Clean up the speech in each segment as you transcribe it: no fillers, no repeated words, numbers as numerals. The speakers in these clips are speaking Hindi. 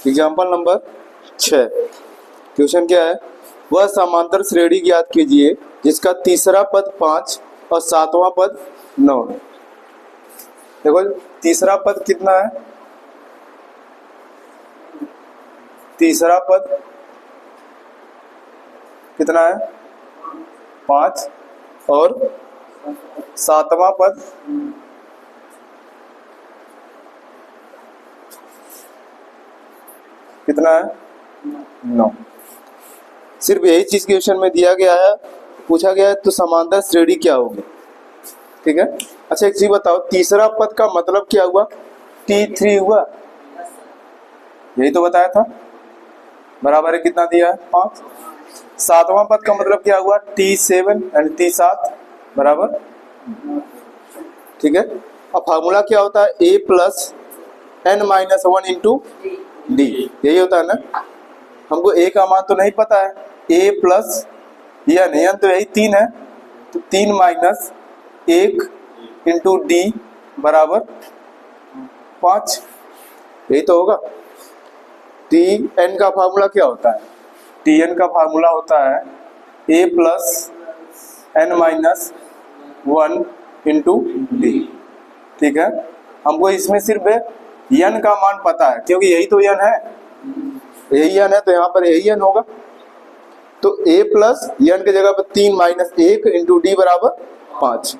Example number 6। क्वेश्चन क्या है? वह समांतर श्रेणी ज्ञात कीजिए जिसका तीसरा पद 5 और सातवां पद 9 है। देखो तीसरा पद कितना है? तीसरा पद कितना है? 5 और सातवां पद कितना है? 9। सिर्फ यही चीज क्वेश्चन में दिया गया है, पूछा गया है तो समांतर श्रेणी क्या होगी। ठीक है। अच्छा एक चीज बताओ, तीसरा पद का मतलब क्या हुआ? T3 हुआ, यही तो बताया था। बराबर है कितना दिया है? 5। सातवां पद का मतलब क्या हुआ? T7 एंड T7 बराबर। ठीक है। अब फार्मूला क्या होता है? A plus n-1 into D, यही होता है ना। हमको A का मान तो नहीं पता है, A प्लस n तो यही 3 है, तो 3 माइनस 1 इंटू डी बराबर 5, यही तो होगा। Tn का फार्मूला क्या होता है? Tn का फार्मूला होता है A plus n-1 into D. ठीक है। हमको इसमें सिर्फ n का मान पता है, क्योंकि यही तो n है, यही n है तो यहाँ पर यही n होगा। तो A प्लस n की जगह पर 3 माइनस 1 इंटू डी बराबर 5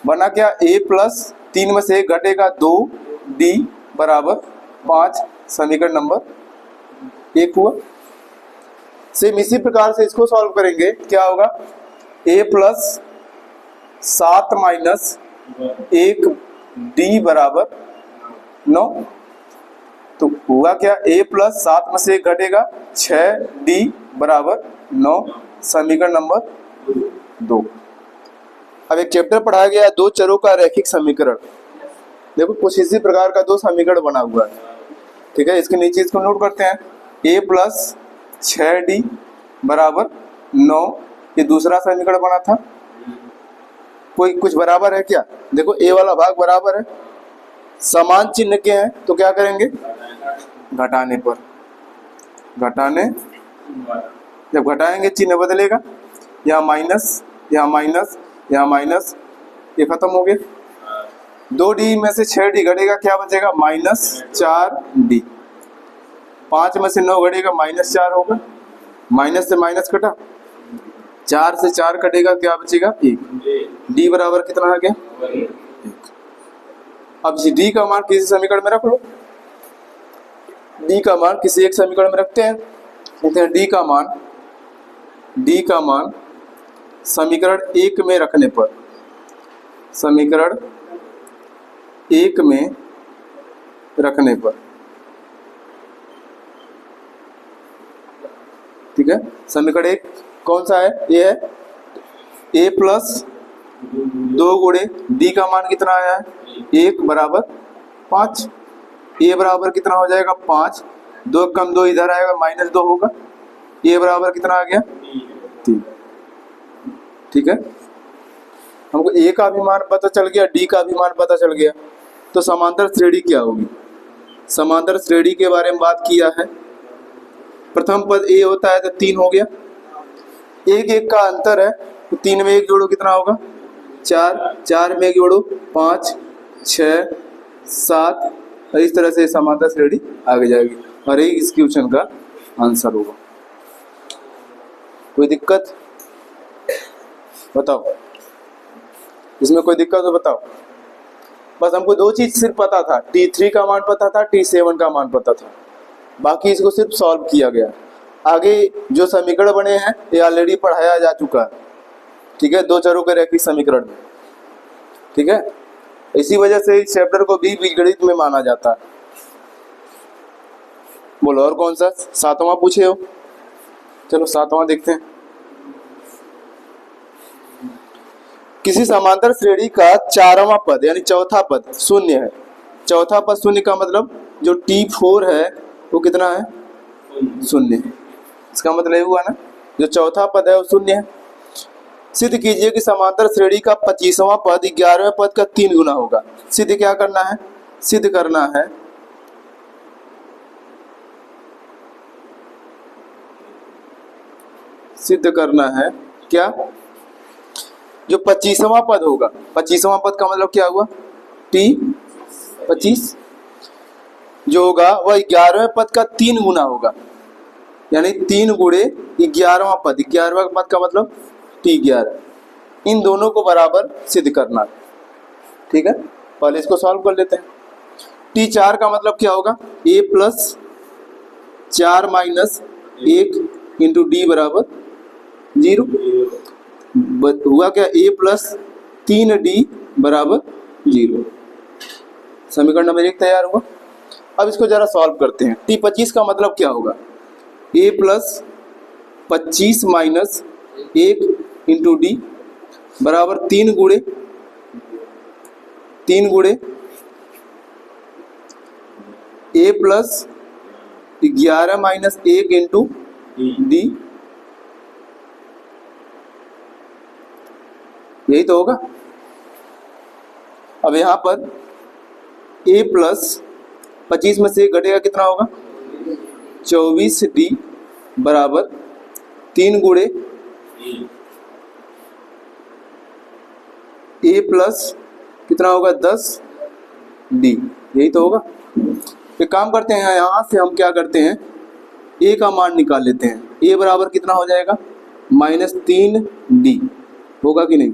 बना। क्या? A प्लस 3 में से 1 घटेगा 2, डी बराबर 5, समीकरण नंबर 1 हुआ। सेम इसी प्रकार से इसको सॉल्व करेंगे, क्या होगा? A प्लस 7 माइनस 1 डी बराबर 9। तो हुआ क्या? A प्लस 7 में से 1 घटेगा 6, डी बराबर 9, समीकरण नंबर 2। अब एक चैप्टर पढ़ाया गया है दो चरों का रैखिक समीकरण। देखो कुछ इसी प्रकार का दो समीकरण बना हुआ है। ठीक है। इसके नीचे इसको नोट करते हैं। A प्लस 6d बराबर 9, ये दूसरा समीकरण बना था। कोई कुछ बराबर है क्या? देखो A वाला भाग बराबर है, समान चिन्ह के हैं तो क्या करेंगे? घटाने पर, घटाने, जब घटाएंगे चिन्ह बदलेगा, यहाँ माइनस, यहाँ माइनस, यहाँ माइनस, ये खत्म हो गया। 2d में से 6d घटेगा, क्या बचेगा? Minus 4d। 5 में से 9 घटेगा, माइनस 4 होगा। माइनस से माइनस कटा, 4 से 4 कटेगा, क्या बचेगा? 1। d बराबर कितना आ गया? 1। अब इसी d का मान किसी समीकरण में रख लो। d का मान किसी एक समीकरण में रखते हैं। कहते हैं d का मान समीकरण 1 में रखने पर, समीकरण 1 में रखने पर, ठीक है। समीकरण 1 कौन सा है? ये है A प्लस 2 गुणे d का मान कितना आया है? 1 बराबर 5। A बराबर कितना हो जाएगा? 5, 2 कम 2 इधर आएगा, माइनस 2 होगा। A बराबर कितना आ गया? 3। ठीक है। हमको A का भी मान पता चल गया, D का भी मान पता चल गया, तो समांतर श्रेणी क्या होगी? समांतर श्रेणी के बारे में बात किया है। प्रथम पद A होता है तो 3 हो गया, 1 1 का अंतर है तो 3 में 1 जोड़ो कितना होगा? 4, 4 में 1 जोड़ो 5, 6, 7, और इस तरह से समांतर श्रेणी आगे जाएगी और यही इस क्वेश्चन का आंसर होगा। कोई दिक्कत बताओ? इसमें कोई दिक्कत हो बताओ। बस हमको दो चीज सिर्फ पता था, T3 का मान पता था, T7 का मान पता था, बाकी इसको सिर्फ सॉल्व किया गया। आगे जो समीकरण बने हैं ये ऑलरेडी पढ़ाया जा चुका है। ठीक है, दो चरों के रैखिक समीकरण में। ठीक है, इसी वजह से इस चैप्टर को भी बीजगणित में माना जाता है। बोलो और कौन सा? 7वां पूछे हो? चलो 7वां देखते हैं। किसी समांतर श्रेणी का 4वां पद यानी चौथा पद शून्य है। चौथा पद शून्य का मतलब जो T4 है वो कितना है? शून्य है। इसका मतलब ये हुआ ना, जो चौथा पद है वो शून्य है। सिद्ध कीजिए कि समांतर श्रेणी का 25वां पद 11वें पद का 3 गुना होगा। सिद्ध क्या करना है? सिद्ध करना है सिद्ध करना है क्या, जो 25वां पद होगा, 25वां पद का मतलब क्या हुआ, टी 25 जो होगा वह 11वें पद का 3 गुना होगा, यानी 3 गुणे 11वां पद, 11वां पद का मतलब टी 11, इन दोनों को बराबर सिद्ध करना है। ठीक है, पहले इसको सॉल्व कर लेते हैं। टी 4 का मतलब क्या होगा, a plus 4 minus 1 into D बराबर 0, हुआ क्या, a प्लस 3d बराबर 0, समीकरण नंबर 1 तैयार हुआ। अब इसको जरा सॉल्व करते हैं। टी 25 का मतलब क्या होगा, a plus 25 minus 1 into D बराबर 3 गुणे a plus 11 minus 1 into D, यही तो होगा। अब यहाँ पर a प्लस 25 में से घटेगा कितना होगा, 24d बराबर 3 गुणे a प्लस कितना होगा 10d, यही तो होगा। एक काम करते हैं, यहाँ से हम क्या करते हैं, a का मान निकाल लेते हैं। a बराबर कितना हो जाएगा, -3d, होगा कि नहीं,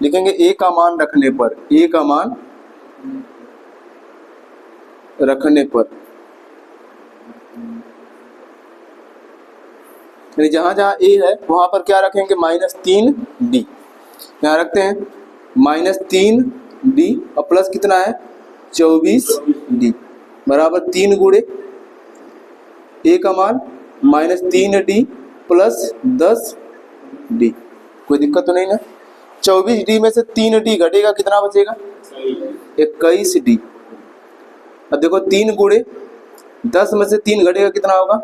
लिखेंगे a का मान रखने पर, a का मान रखने पर, यानी जहां जहां a है वहां पर क्या रखेंगे, -3d, यहाँ रखते हैं -3d और प्लस कितना है 24d बराबर 3 गुणे a का मान -3d प्लस 10d, कोई दिक्कत तो नहीं ना। 24d में से 3d घटेगा, कितना बचेगा 21d। अब देखो 3 गुणे 10 में से 3 घटेगा, कितना होगा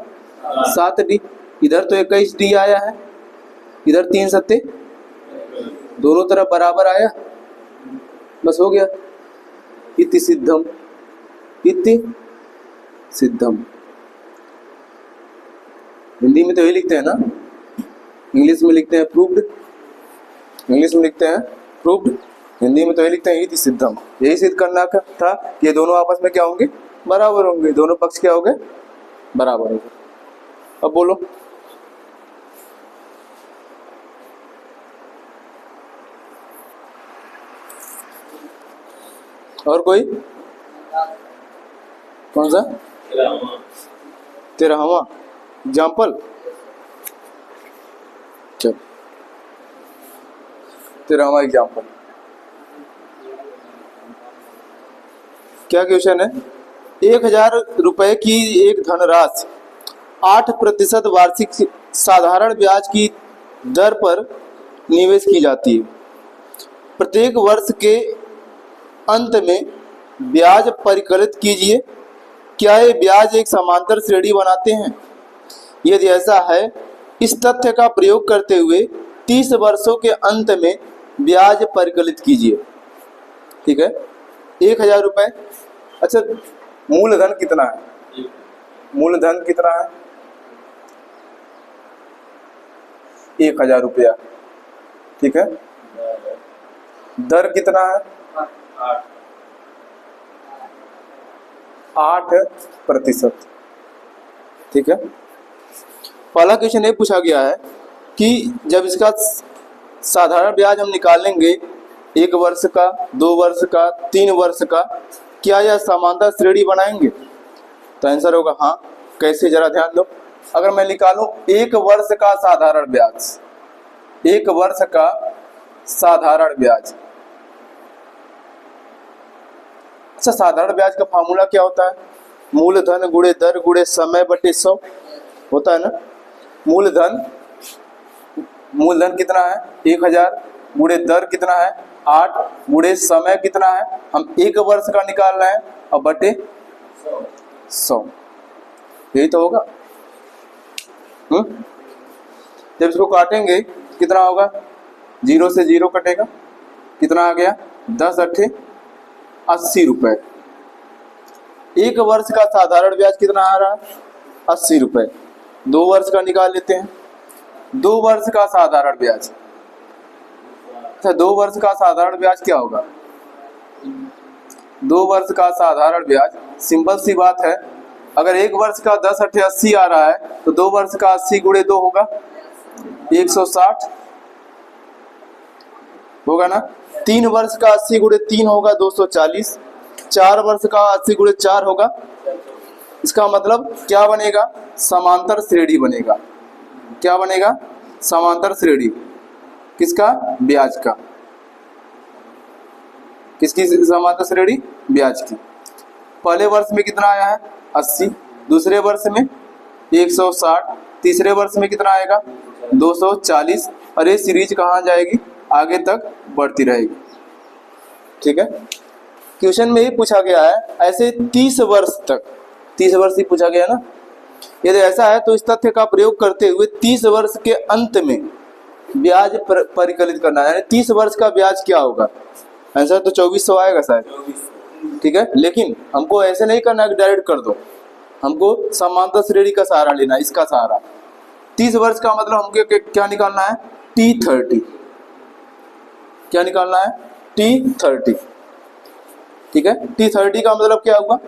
7d, इधर तो 21d आया है, इधर 3 सत्ते दोनों तरफ बराबर आया, बस हो गया। इति सिद्धम, इति सिद्धम, हिंदी में तो यही लिखते हैं ना, इंग्लिश में लिखते हैं प्रूव्ड, इंग्लिश में लिखते हैं प्रूव्ड, हिंदी में तो यही लिखते हैं इति सिद्धम। यही सिद्ध करना था कि ये दोनों आपस में क्या होंगे, बराबर होंगे, दोनों पक्ष क्या होंगे, बराबर होंगे। अब बोलो, और कोई, कौन सा 13वां एग्जाम्पल, चल 13वां एग्जाम्पल क्या क्वेश्चन है, 1000 रुपए की एक धनराशि 8% वार्षिक साधारण ब्याज की दर पर निवेश की जाती है। प्रत्येक वर्ष के अंत में ब्याज परिकलित कीजिए, क्या ये ब्याज एक समांतर श्रेणी बनाते हैं? यदि ऐसा है, इस तथ्य का प्रयोग करते हुए 30 वर्षों के अंत में ब्याज परिकलित कीजिए। ठीक है, 1000 रुपए, अच्छा मूलधन कितना है, मूलधन कितना है 1000 रुपया, ठीक है, दर कितना है 8%, ठीक है। पहला क्वेश्चन ये पूछा गया है कि जब इसका साधारण ब्याज हम निकालेंगे 1 वर्ष का, 2 वर्ष का, 3 वर्ष का, क्या यह समांतर श्रेणी बनाएंगे? तो आंसर होगा हाँ। कैसे, जरा ध्यान दो। अगर मैं निकालूं 1 वर्ष का साधारण ब्याज, 1 वर्ष का साधारण ब्याज, अच्छा साधारण ब्याज का फार्मूला क्या होता है, मूलधन गुणे दर गुणे समय बटे 100 होता है ना। मूलधन कितना है 1000 गुणे दर कितना है 8 गुणे समय कितना है, हम 1 वर्ष का निकाल रहे हैं, और बटे 100, यही तो होगा। जब इसको काटेंगे कितना होगा, 0 से 0 कटेगा, कितना आ गया 10 8 80 रुपए। 1 वर्ष का साधारण ब्याज कितना आ रहा है 80 रुपए, 2 वर्ष का निकाल लेते हैं। 2 वर्ष का साधारण ब्याज, अच्छा 2 वर्ष का साधारण ब्याज क्या होगा? 2 वर्ष का साधारण ब्याज सिंपल सी बात है, अगर 1 वर्ष का 10 8 80 आ रहा है तो 2 वर्ष का 80 गुणे 2 होगा 160 होगा ना। 3 वर्ष का 80 गुणे 3 होगा 240। 4 वर्ष का 80 गुणे 4 होगा। इसका मतलब क्या बनेगा? समांतर श्रेणी बनेगा। क्या बनेगा? समांतर श्रेणी। किसका? ब्याज का। किसकी समांतर श्रेणी? ब्याज की। पहले वर्ष में कितना आया है? 80। दूसरे वर्ष में 160। तीसरे वर्ष में कितना आएगा? 240। और ये सीरीज कहाँ जाएगी? आगे तक बढ़ती रहेगी। ठीक है, क्वेश्चन में ही पूछा गया है ऐसे 30 वर्ष तक। 30 वर्ष ही पूछा गया ना। यदि ऐसा है तो इस तथ्य का प्रयोग करते हुए 30 वर्ष के अंत में ब्याज परिकलित करना है, यानी 30 वर्ष का ब्याज क्या होगा? आंसर तो 2400 आएगा शायद। ठीक है, लेकिन हमको ऐसे नहीं करना कि डायरेक्ट कर दो, हमको समांतर श्रेणी का सहारा लेना, इसका सहारा। 30 वर्ष का मतलब हमको क्या निकालना है? T30। क्या निकालना है? T30। ठीक है, T30 का मतलब क्या हुआ?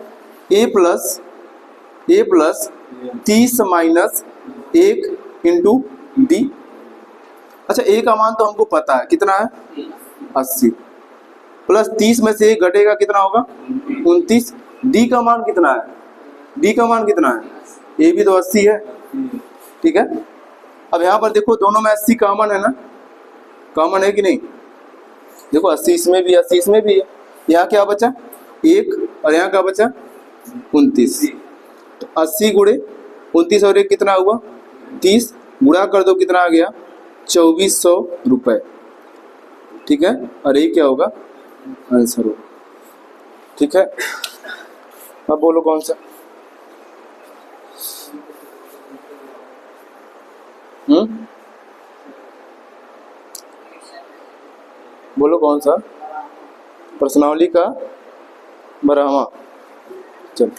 A plus 30 minus 1 into D. अच्छा A का मान तो हमको पता है, कितना है? 80 प्लस 30 में से 1 घटेगा, कितना होगा? 29। D का मान कितना है? D का मान कितना है? A भी तो 80 है। ठीक है, अब यहाँ पर देखो दोनों में 80 कॉमन है ना, कॉमन है कि नहीं? देखो 80 इसमें भी 80 इसमें भी है। यहाँ क्या बचा? 1 और यहाँ क्या बचा? 29। तो 80 गुणे 29 और 1 कितना हुआ? 30। गुणा कर दो, कितना आ गया? 2400 रुपये। ठीक है, और ये क्या होगा? आंसर होगा। ठीक है, अब बोलो कौन सा? बोलो कौन सा? प्रश्नावली का 12वां। चलो,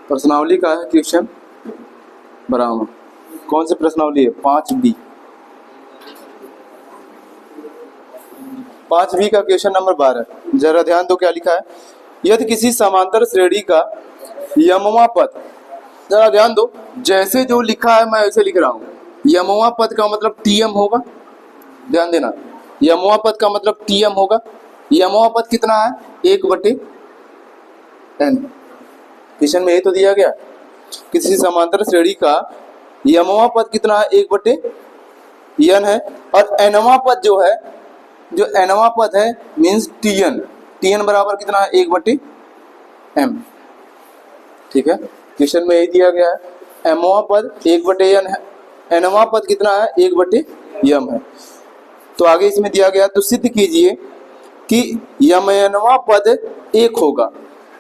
प्रश्नावली का है क्वेश्चन 12वां। कौन सी प्रश्नावली है? 5B। 5B का क्वेश्चन नंबर 12। जरा ध्यान दो क्या लिखा है। यदि किसी समांतर श्रेणी का यमवा पद, जरा ध्यान दो, जैसे जो लिखा है मैं वैसे लिख रहा हूँ। यमवा पद का मतलब TM होगा, ध्यान देना। यमवा पद का मतलब TM होगा। यमवा पद कितना है? 1/n। क्वेश्चन में ये तो दिया गया किसी समांतर श्रेणी का यमवा पद कितना है? 1/n है। और nवा पद जो है, जो nवा पद है मीन्स TN बराबर कितना है? 1/m। ठीक है, क्वेश्चन में यही दिया गया है। mवा पद 1/n है, nवा पद कितना है? 1/m है। तो आगे इसमें दिया गया, तो सिद्ध कीजिए कि यमनवा पद 1 होगा।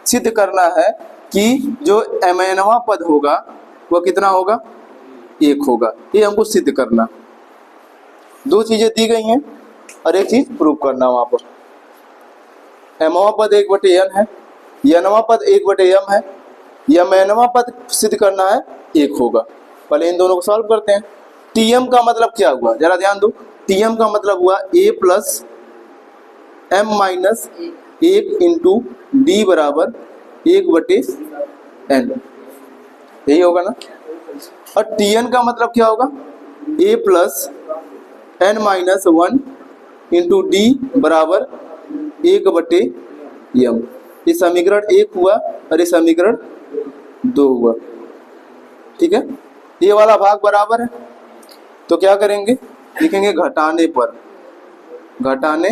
सिद्ध करना है कि जो mnवा पद होगा वह कितना होगा? 1 होगा। ये हमको सिद्ध करना। 2 चीजें दी गई हैं और एक चीज प्रूव करना वहां पर। mवा पद 1/n है, nवा पद 1/m है, यमनवा पद सिद्ध करना है 1 होगा। पहले इन दोनों को सॉल्व करते हैं। TM का मतलब क्या हुआ? जरा ध्यान दो। TM का मतलब हुआ A plus M minus 1 into D बराबर 1/n। यही होगा ना। और TN का मतलब क्या होगा? A plus n minus 1 into D बराबर 1/m। ये समीकरण 1 हुआ और ये समीकरण 2 हुआ। ठीक है, ये वाला भाग बराबर है तो क्या करेंगे? लिखेंगे घटाने पर। घटाने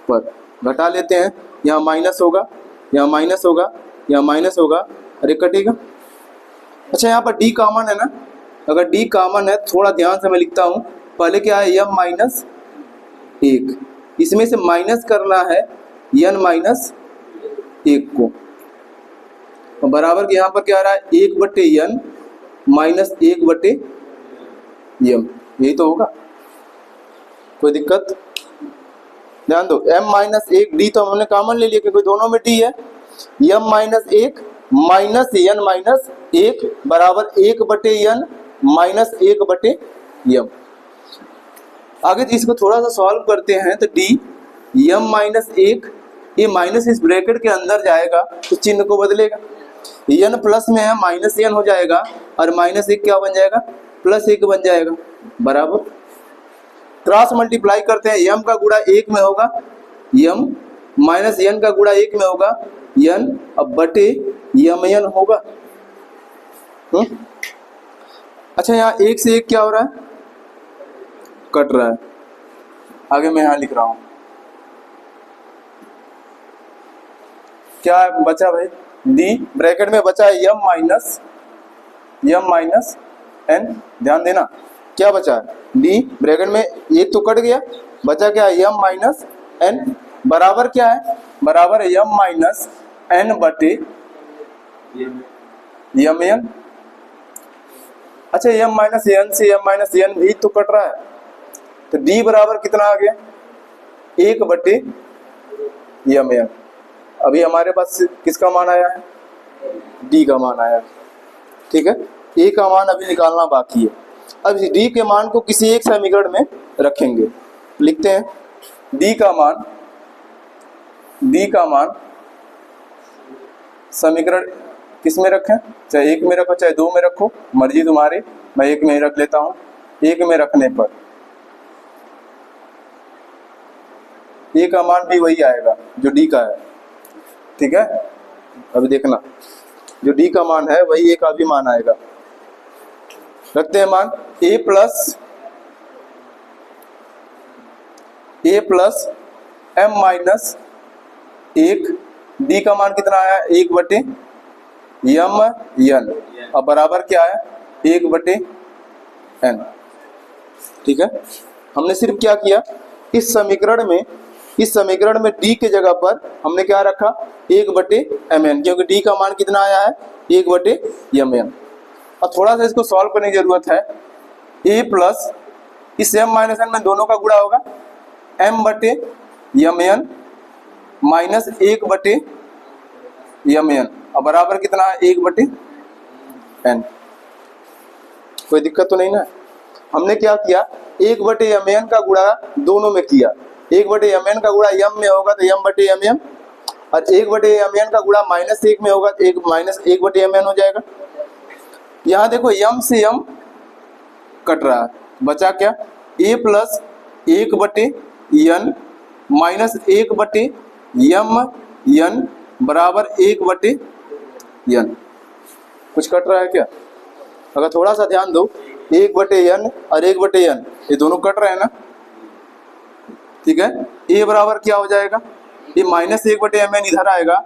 पर घटा लेते हैं। यहाँ माइनस होगा, यहाँ माइनस होगा, यहाँ माइनस होगा और ये कटेगा। अच्छा, यहाँ पर D कॉमन है ना। अगर D कॉमन है, थोड़ा ध्यान से मैं लिखता हूँ। पहले क्या है? m माइनस 1, इसमें से माइनस करना है n माइनस 1 को। तो बराबर के यहाँ पर क्या आ रहा है? 1/n minus 1/m। यही तो होगा, कोई दिक्कत? ध्यान दो, m माइनस 1 D तो हमने कॉमन ले लिया क्योंकि दोनों में D है। m minus 1 minus N minus 1 बराबर 1/n माइनस 1/m। आगे इसको थोड़ा सा सॉल्व करते हैं तो डी m माइनस 1, ये माइनस इस ब्रैकेट के अंदर जाएगा तो चिन्ह को बदलेगा, n प्लस में है माइनस n हो जाएगा और माइनस 1 क्या बन जाएगा, प्लस 1 बन जाएगा, बराबर क्रॉस मल्टीप्लाई करते हैं, m का गुणा 1 में होगा m माइनस n का गुणा 1 में होगा n, अब बटे mn होगा। अच्छा यहाँ 1 से 1 क्या हो रहा है, कट रहा है। आगे मैं यहाँ लिख रहा हूं क्या बचा भाई, डी ब्रैकेट में बचा है m माइनस n, ध्यान देना क्या बचा है, डी ब्रैकेट में ये तो कट गया, बचा क्या है m माइनस n, बराबर क्या है, बराबर m माइनस n बटे mn। अच्छा m माइनस n से m माइनस n भी तो कट रहा है, तो d बराबर कितना आ गया, 1/mn। अभी हमारे पास किसका मान आया है, d का मान आया है, ठीक है। a का मान अभी निकालना बाकी है। अब d के मान को किसी एक समीकरण में रखेंगे, लिखते हैं d का मान समीकरण किस में रखें, चाहे 1 में रखो चाहे 2 में रखो, मर्जी तुम्हारी, मैं 1 में ही रख लेता हूं। 1 में रखने पर a का मान भी वही आएगा जो d का है, ठीक है। अभी देखना जो d का मान है वही a का भी मान आएगा। रखते हैं मान a plus m minus 1, d का मान कितना आया, 1/mn, अब बराबर क्या है 1/n, ठीक है। हमने सिर्फ क्या किया, इस समीकरण में d के जगह पर हमने क्या रखा 1/mn, क्योंकि d का मान कितना आया है 1/mn। अब थोड़ा सा इसको सॉल्व करने की जरूरत है, a प्लस इस m माइनस n में दोनों का गुणा होगा m/mn माइनस 1/mn, अब बराबर कितना है 1/n। कोई दिक्कत तो नहीं ना। हमने क्या किया 1/mn का गुणा दोनों में किया, 1/mn का गुणा m में होगा तो m/mm, और 1/mn का गुणा माइनस 1 में होगा तो 1 माइनस 1/mn हो जाएगा। यहाँ देखो m से m कट रहा है, बचा क्या a plus 1/n minus 1/mn बराबर 1/n। कुछ कट रहा है क्या, अगर थोड़ा सा ध्यान दो 1/n और 1/n ये दोनों कट रहे हैं ना, ठीक है। a बराबर क्या हो जाएगा, ये माइनस 1/mn इधर आएगा,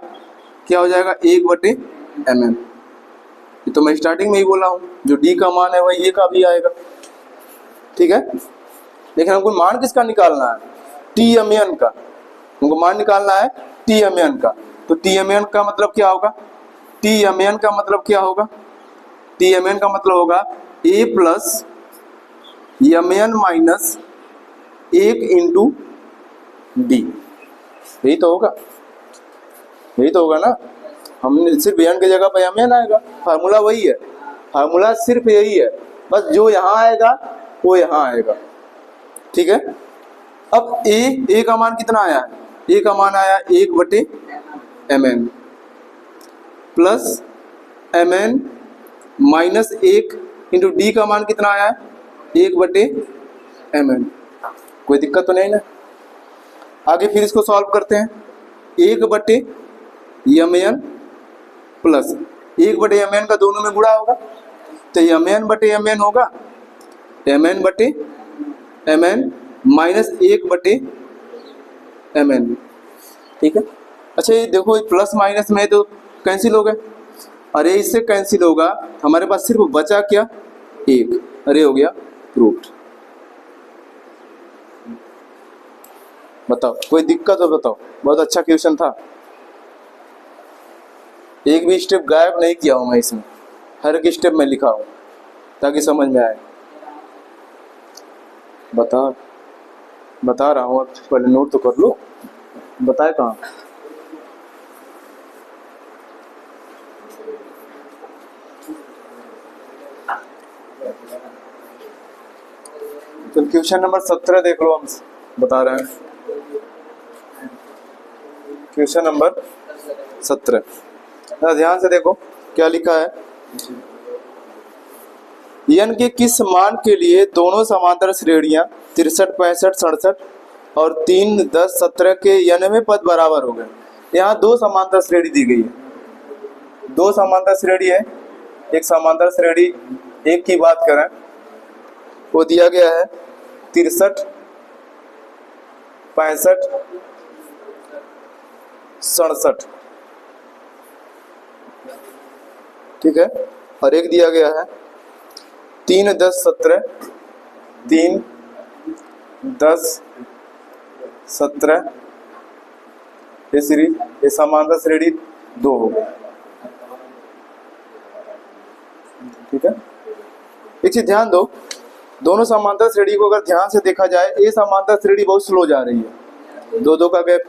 क्या हो जाएगा 1/mn। ये तो मैं स्टार्टिंग में ही बोला हूँ, जो d का मान है वही a का भी आएगा, ठीक है। लेकिन हमको मान किसका निकालना है, tmn का, हमको मान निकालना है tmn का। तो tmn का मतलब क्या होगा, tmn का मतलब क्या होगा, tmn का मतलब होगा a plus mn minus 1 into d, यही तो होगा ना। हमने सिर्फ n की जगह पर mn आएगा, फार्मूला वही है, फार्मूला सिर्फ यही है, बस जो यहाँ आएगा वो यहाँ आएगा, ठीक है। अब a का मान कितना आया है, a का मान आया 1/mn plus mn minus 1 into d का मान कितना आया है 1/mn। कोई दिक्कत तो नहीं ना। आगे फिर इसको सॉल्व करते हैं, 1/mn प्लस 1/mn का दोनों में गुणा होगा तो mn/mn होगा, mn/mn माइनस 1/mn, ठीक है। अच्छा ये देखो प्लस माइनस में तो कैंसिल हो गए, अरे इससे कैंसिल होगा, हमारे पास सिर्फ बचा क्या 1, अरे हो गया प्रूव्ड। बताओ कोई दिक्कत हो बताओ, बहुत अच्छा क्वेश्चन था, एक भी स्टेप गायब नहीं किया हूं मैं इसमें, हर एक स्टेप में लिखा हूं ताकि समझ में आए। बता रहा हूँ, पहले नोट तो कर लो, बताए कहाँ। तो क्वेश्चन नंबर 17 देख लो, हम बता रहे हैं। क्वेश्चन नंबर 17 ध्यान से देखो क्या लिखा है। n के किस मान के लिए दोनों समांतर श्रेणियां 63, 65, 67 और 3, 10, 17 के 99 पद बराबर हो गए। यहाँ दो समांतर श्रेणी दी गई है, दो समांतर श्रेणी है। एक समांतर श्रेणी एक की बात करें, वो दिया गया है 63, 65, 67, ठीक है। और एक दिया गया है 3, 10, 17, 3, 10, 17 ये सीरीज, ये समांतर श्रेणी 2 हो गई, ठीक है। एक चीज ध्यान दो, दोनों समांतर श्रेणी को अगर ध्यान से देखा जाए, ये समांतर श्रेणी बहुत स्लो जा रही है, 2-2 का गैप,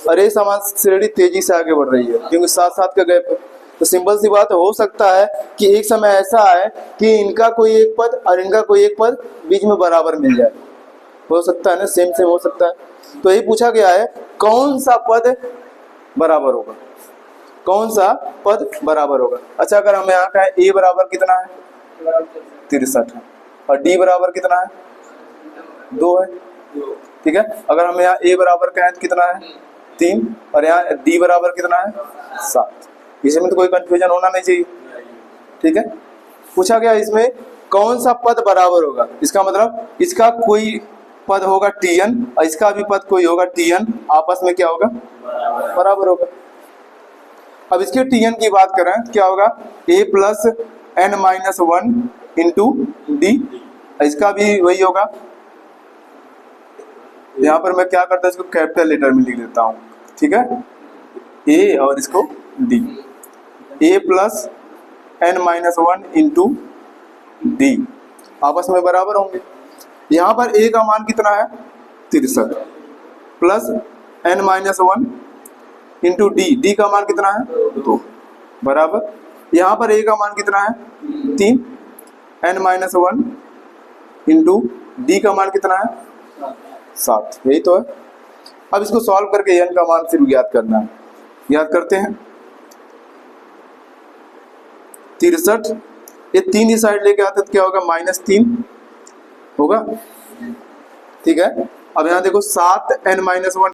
और ये समांतर श्रेणी तेजी से आगे बढ़ रही है क्योंकि 7-7 का गैप है। तो सिंपल सी बात हो सकता है कि एक समय ऐसा है कि इनका कोई एक पद और इनका कोई एक पद बीच में बराबर मिल जाए, हो सकता है ना, सेम सेम हो सकता है। तो ये पूछा गया है कौन सा पद बराबर होगा, कौन सा पद बराबर होगा। अच्छा, अगर हम यहाँ कहें a बराबर कितना है 63 है और d बराबर कितना है 2 है, ठीक है। अगर हम यहाँ a बराबर कहें तो कितना है 3 और यहाँ d बराबर कितना है 7, इसमें तो कोई कंफ्यूजन होना नहीं चाहिए, ठीक है। पूछा गया इसमें कौन सा पद बराबर होगा, इसका मतलब इसका कोई पद होगा tn और इसका भी पद कोई होगा tn, आपस में क्या होगा बराबर होगा। अब इसके tn की बात करें तो क्या होगा a plus n minus 1 into D, इसका भी वही होगा। यहाँ पर मैं क्या करता हूँ, इसको कैपिटल लेटर में लिख देता हूँ, ठीक है, a और इसको d, a plus n minus 1 into D आपस में बराबर होंगे। यहाँ पर a का मान कितना है 63 plus n minus 1 into D का मान कितना है 2 बराबर, यहाँ पर a का मान कितना है 3, n माइनस 1 इंटू डी का मान कितना है 7, यही तो है। अब इसको सॉल्व करके n का मान सिर्फ ज्ञात करना है, याद करते हैं। 63, ये 3 ही साइड लेके आते तो क्या होगा -3 होगा, ठीक है। अब यहाँ देखो 7 n माइनस 1